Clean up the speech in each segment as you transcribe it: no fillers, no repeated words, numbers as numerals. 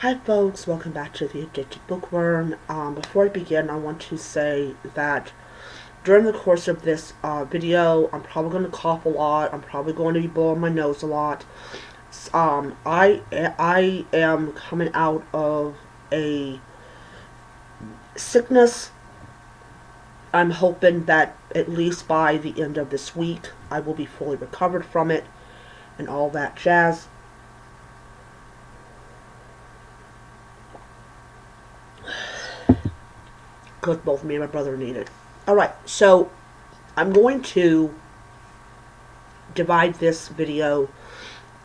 Hi folks, welcome back to the Addicted Bookworm. Before I begin, I want to say that during the course of this video, I'm probably going to cough a lot. I'm probably going to be blowing my nose a lot. I am coming out of a sickness. I'm hoping that at least by the end of this week, I will be fully recovered from it and all that jazz. Because both me and my brother need it. Alright, so I'm going to divide this video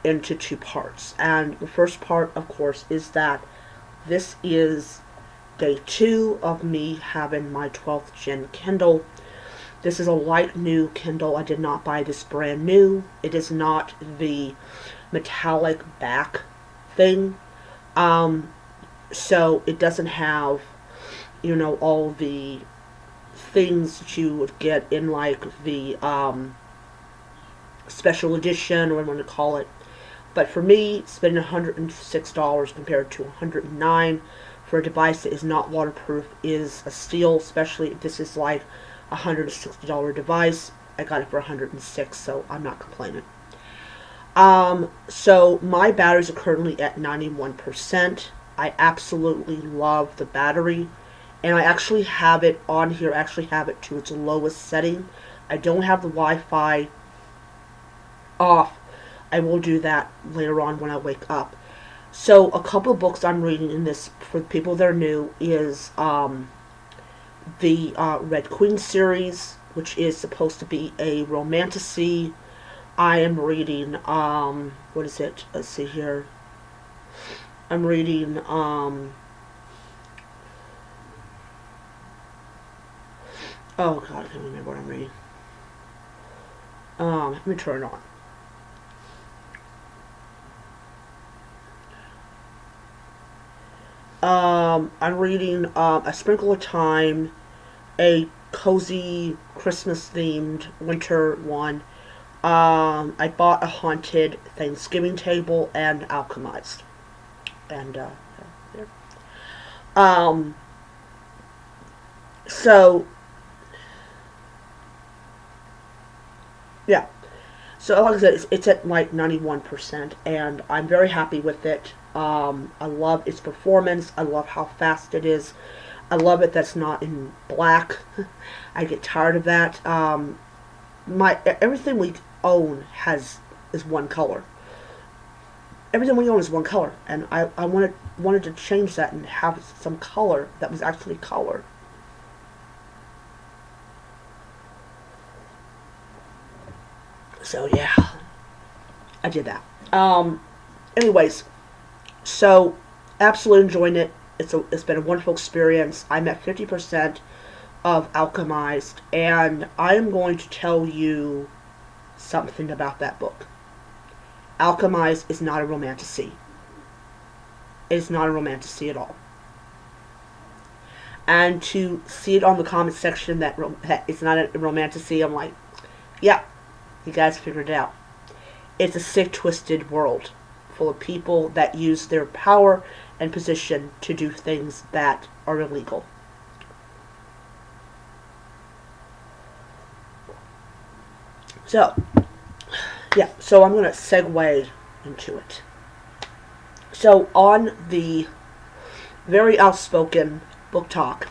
into two parts. And the first part, of course, is that this is day 2 of me having my 12th gen Kindle. This is a light new Kindle. I did not buy this brand new. It is not the metallic back thing. So it doesn't have, all the things that you would get in like the special edition, or whatever you want to call it. But for me, spending $106 compared to $109 for a device that is not waterproof is a steal, especially if this is like a $160 device. I got it for $106, so I'm not complaining. So my batteries are currently at 91%. I absolutely love the battery. And I actually have it on here, I actually have it to its lowest setting. I don't have the Wi-Fi off. I will do that later on when I wake up. So a couple of books I'm reading in this, for people that are new, is the Red Queen series, which is supposed to be a romantasy. I am reading, what is it? Let's see here. I'm reading, oh god, I can't remember what I'm reading. Let me turn it on. I'm reading A Sprinkle of Time, a cozy Christmas-themed winter one. I bought a haunted Thanksgiving table and alchemized. And, there. So, yeah. So, like I said, it's at like 91%, and I'm very happy with it. I love its performance. I love how fast it is. I love it that's not in black. I get tired of that. Everything we own is one color. Everything we own is one color, and I wanted to change that and have some color that was actually color. So yeah, I did that. Anyways, so absolutely enjoying it. It's been a wonderful experience. I'm at 50% of alchemized, and I am going to tell you something about that book. Alchemized is not a romantasy. It is not a romantasy at all. And to see it on the comment section that it's not a romantasy, I'm like, yeah, you guys figured it out. It's a sick, twisted world full of people that use their power and position to do things that are illegal. So, yeah, so I'm going to segue into it. So, on the very outspoken book talk,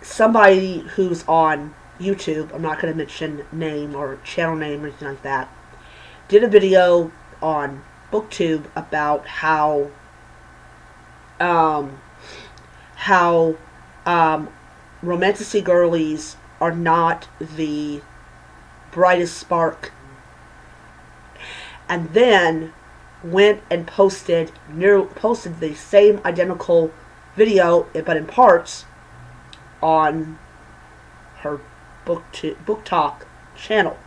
somebody who's on YouTube, I'm not going to mention name or channel name or anything like that, did a video on BookTube about how romantasy girlies are not the brightest spark, and then went and posted the same identical video, but in parts, on her book talk channel.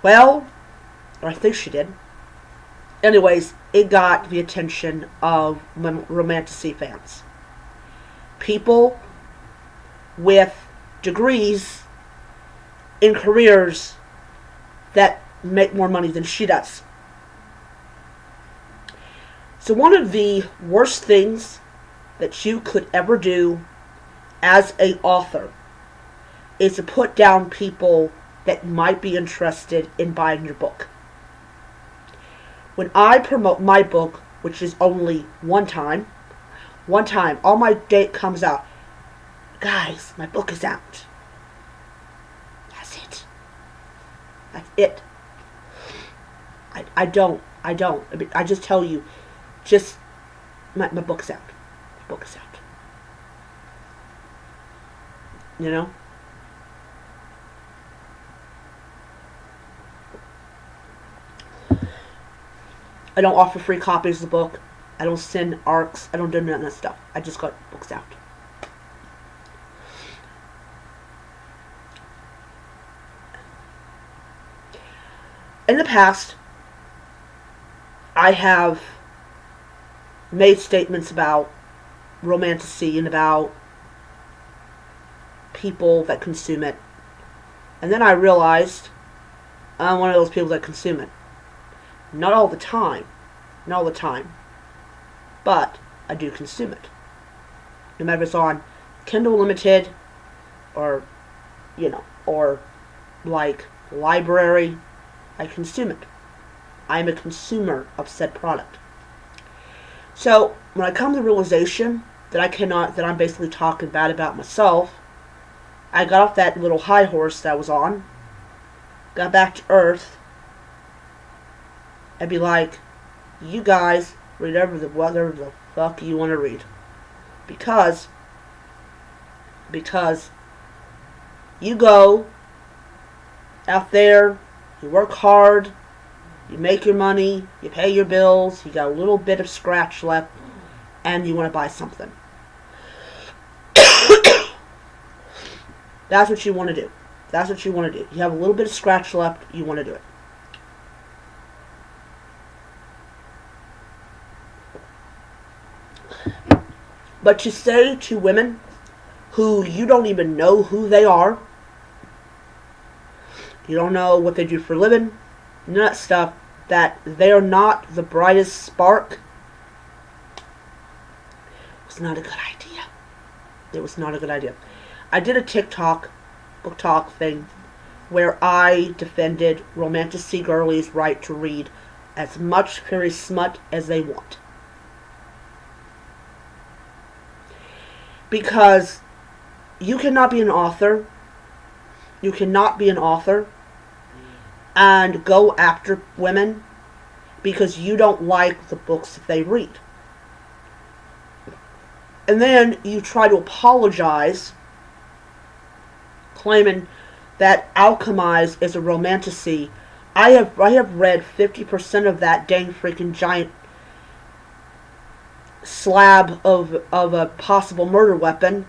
Well, or I think she did. Anyways, it got the attention of romantasy fans. People with degrees in careers that make more money than she does. So one of the worst things that you could ever do as a author is to put down people that might be interested in buying your book. When I promote my book, which is only one time, on my date comes out, guys, my book is out. That's it. That's it. I don't. I mean, I just tell you, just, my book's out. My book is out. You know? I don't offer free copies of the book. I don't send ARCs. I don't do none of that stuff. I just got books out. In the past, I have made statements about romantasy and about people that consume it. And then I realized I'm one of those people that consume it. Not all the time. Not all the time. But I do consume it. No matter if it's on Kindle Limited or, or like library, I consume it. I am a consumer of said product. So when I come to the realization that I'm basically talking bad about myself, I got off that little high horse that I was on, got back to earth, and be like, you guys read whatever the fuck you want to read. Because you go out there, you work hard, you make your money, you pay your bills, you got a little bit of scratch left, and you want to buy something. That's what you want to do. That's what you want to do. You have a little bit of scratch left, you want to do it. But to say to women who you don't even know who they are, you don't know what they do for a living, none of that stuff, that they are not the brightest spark, was not a good idea. It was not a good idea. I did a TikTok, book talk thing, where I defended romantasy girlies' right to read as much fairy smut as they want. Because you cannot be an author. You cannot be an author and go after women because you don't like the books that they read. And then you try to apologize, claiming that Alchemize is a romantasy. I have read 50% of that dang freaking giant slab of a possible murder weapon,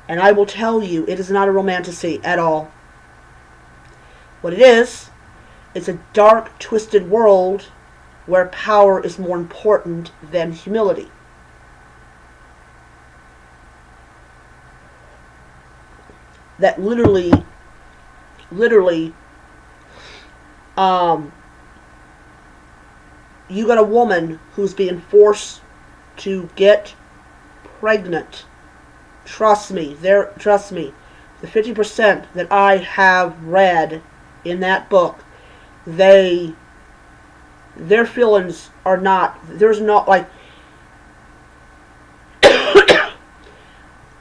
and I will tell you, it is not a romantasy at all. What it is, it's a dark, twisted world where power is more important than humility. That literally, you got a woman who's being forced to get pregnant. Trust me. The 50% that I have read in that book, their feelings are not, there's not like,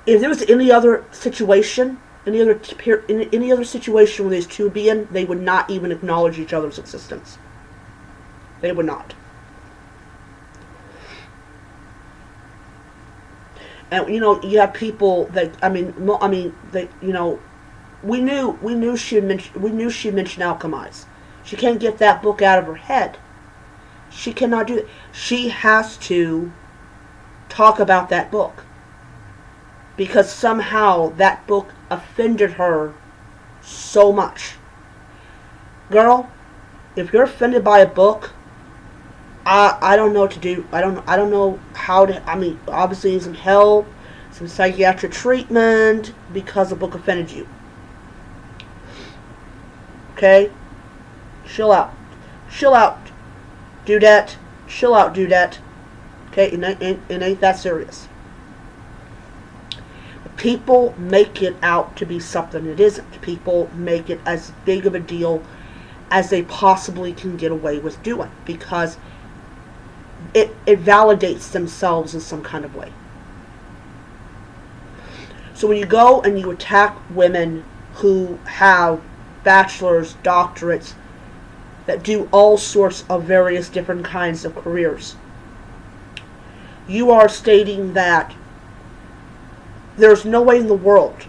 if there was any other situation, any other situation where these two would be in, they would not even acknowledge each other's existence. They would not. And you have people that we knew she mentioned Alchemize. She can't get that book out of her head. She cannot do that. She has to talk about that book because somehow that book offended her so much. Girl, if you're offended by a book, I don't know what to do. I don't know how to. Obviously some help, some psychiatric treatment because the book offended you. Okay? Chill out. Chill out, dudette. Chill out, dudette. Okay, it ain't that serious. People make it out to be something it isn't. People make it as big of a deal as they possibly can get away with doing, because it validates themselves in some kind of way. So when you go and you attack women who have bachelor's, doctorates, that do all sorts of various different kinds of careers, you are stating that there's no way in the world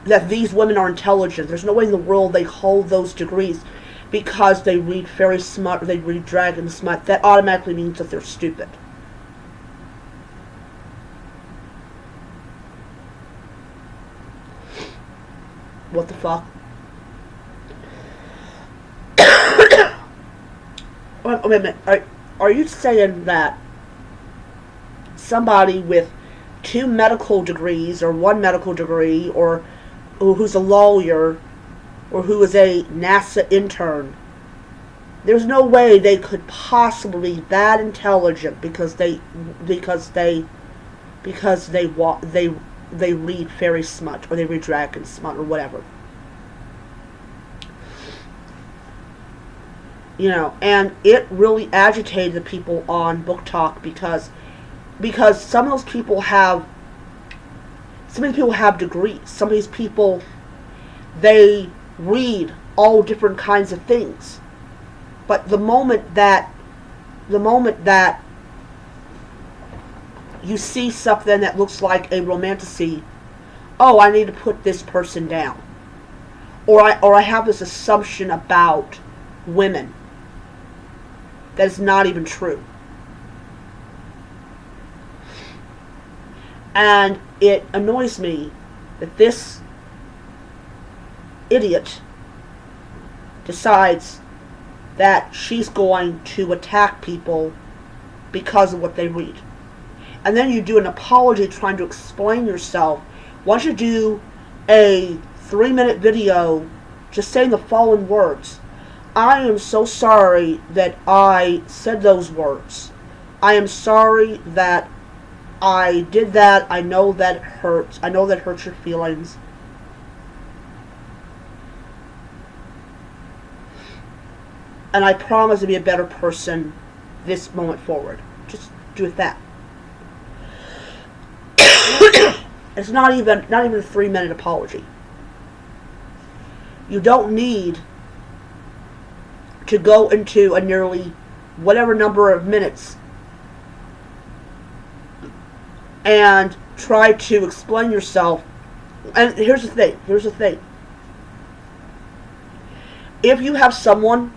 that these women are intelligent. There's no way in the world they hold those degrees because they read fairy smut or they read dragon smut. That automatically means that they're stupid. What the fuck? Wait a minute. Are you saying that somebody with 2 medical degrees or 1 medical degree, or who's a lawyer, or who is a NASA intern, there's no way they could possibly be that intelligent because they read fairy smut or they read dragon smut or whatever. You know, and it really agitated the people on Book Talk because some of those people have degrees. Some of these people, they read all different kinds of things. But the moment that you see something that looks like a romantasy, oh, I need to put this person down. Or I have this assumption about women that is not even true. And it annoys me that this idiot decides that she's going to attack people because of what they read. And then you do an apology trying to explain yourself. Why don't you do a 3-minute video just saying the following words? I am so sorry that I said those words. I am sorry that I did that. I know that hurts. I know that hurts your feelings. And I promise to be a better person this moment forward. Just do it that. It's not even a 3-minute apology. You don't need to go into a nearly whatever number of minutes and try to explain yourself. And here's the thing. If you have someone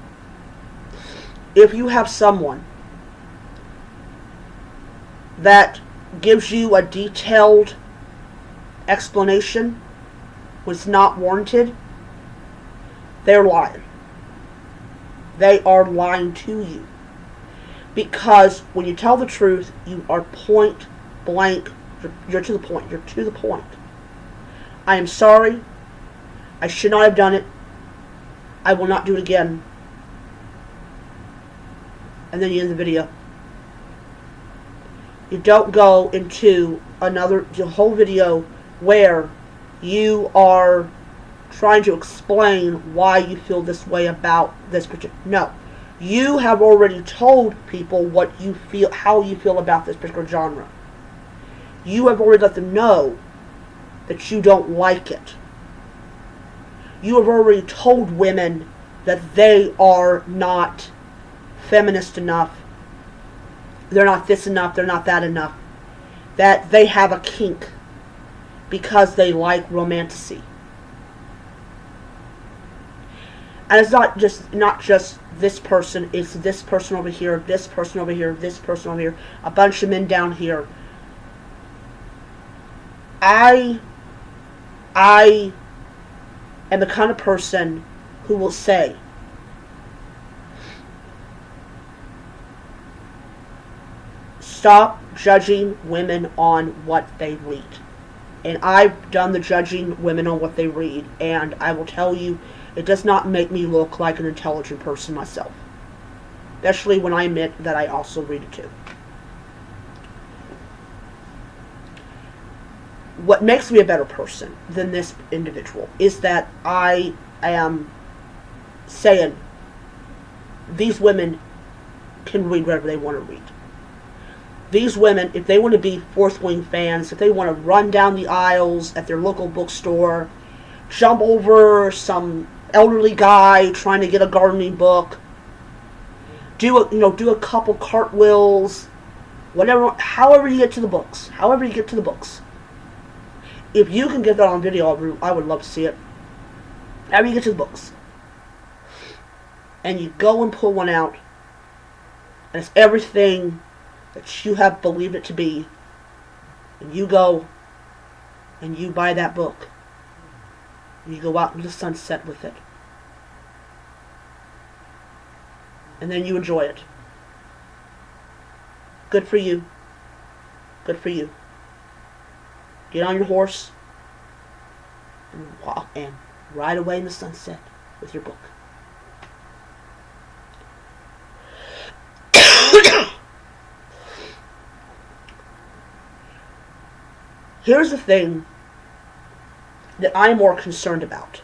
that gives you a detailed explanation when it's not warranted, they're lying. They are lying to you. Because when you tell the truth, you are point blank. You're to the point. You're to the point. I am sorry. I should not have done it. I will not do it again. And then you end the video. You don't go into the whole video where you are trying to explain why you feel this way about this particular. No. You have already told people what you feel, how you feel about this particular genre. You have already let them know that you don't like it. You have already told women that they are not feminist enough. They're not this enough. They're not that enough. That they have a kink because they like romantasy. And it's not just this person. It's this person over here, this person over here, this person over here, a bunch of men down here. I am the kind of person who will say, stop judging women on what they read. And I've done the judging women on what they read, and I will tell you, it does not make me look like an intelligent person myself. especially when I admit that I also read it too. What makes me a better person than this individual is that I am saying these women can read whatever they want to read. These women, if they want to be Fourth Wing fans, if they want to run down the aisles at their local bookstore, jump over some elderly guy trying to get a gardening book, do a couple cartwheels, whatever, however you get to the books, If you can get that on video, I would love to see it. However you get to the books, and you go and pull one out, and it's everything that you have believed it to be, and you go and you buy that book, and you go out into the sunset with it, and then you enjoy it. Good for you. Good for you. Get on your horse and walk and ride away in the sunset with your book. Here's the thing that I'm more concerned about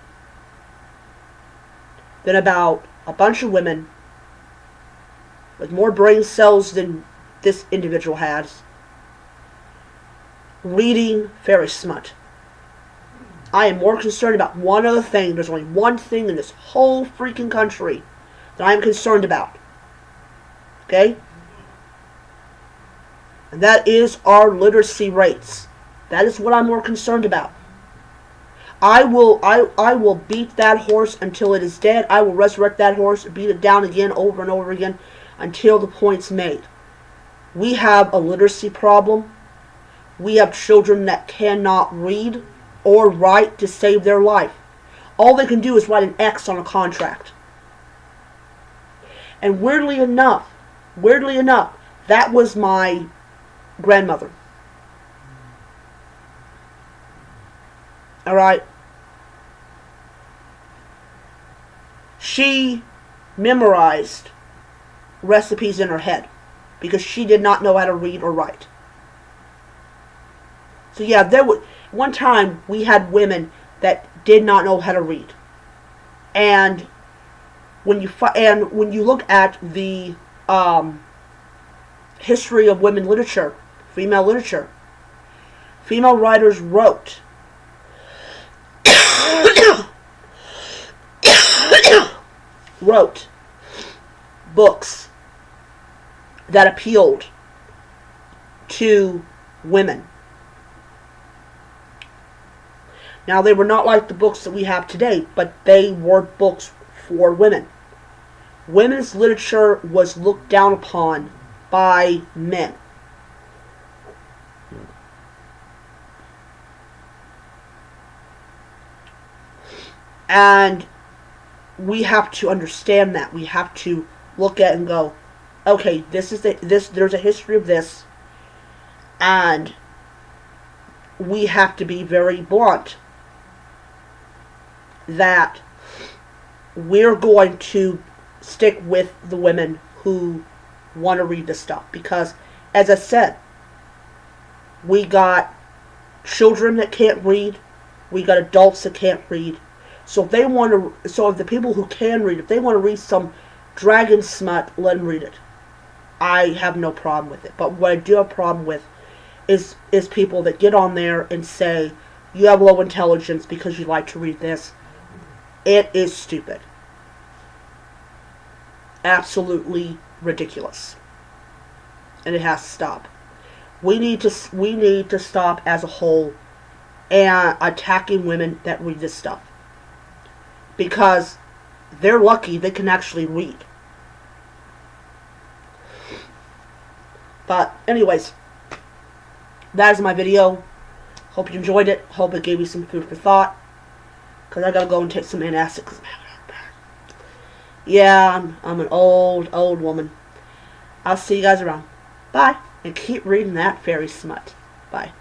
than about a bunch of women with more brain cells than this individual has reading fairy smut. I am more concerned about one other thing. There's only one thing in this whole freaking country that I am concerned about. Okay? And that is our literacy rates. That is what I'm more concerned about. I will beat that horse until it is dead. I will resurrect that horse and beat it down again over and over again until the point's made. We have a literacy problem. We have children that cannot read or write to save their life. All they can do is write an X on a contract. And weirdly enough, that was my grandmother. Alright? She memorized recipes in her head because she did not know how to read or write. So yeah, one time we had women that did not know how to read. And when you look at the history of women literature, female literature, female writers wrote books that appealed to women. Now, they were not like the books that we have today, but they were books for women. Women's literature was looked down upon by men. And we have to understand that. We have to look at it and go, okay, there's a history of this, and we have to be very blunt that we're going to stick with the women who want to read this stuff. Because, as I said, we got children that can't read, we got adults that can't read. So if the people who can read, if they want to read some dragon smut, let them read it. I have no problem with it. But what I do have a problem with is people that get on there and say, you have low intelligence because you like to read this. It is stupid. Absolutely ridiculous. And it has to stop. We need to stop as a whole and attacking women that read this stuff. Because they're lucky they can actually read. But anyways, that is my video. Hope you enjoyed it. Hope it gave you some food for thought. Because I gotta go and take some antacids. Yeah, I'm an old woman. I'll see you guys around. Bye. And keep reading that fairy smut. Bye.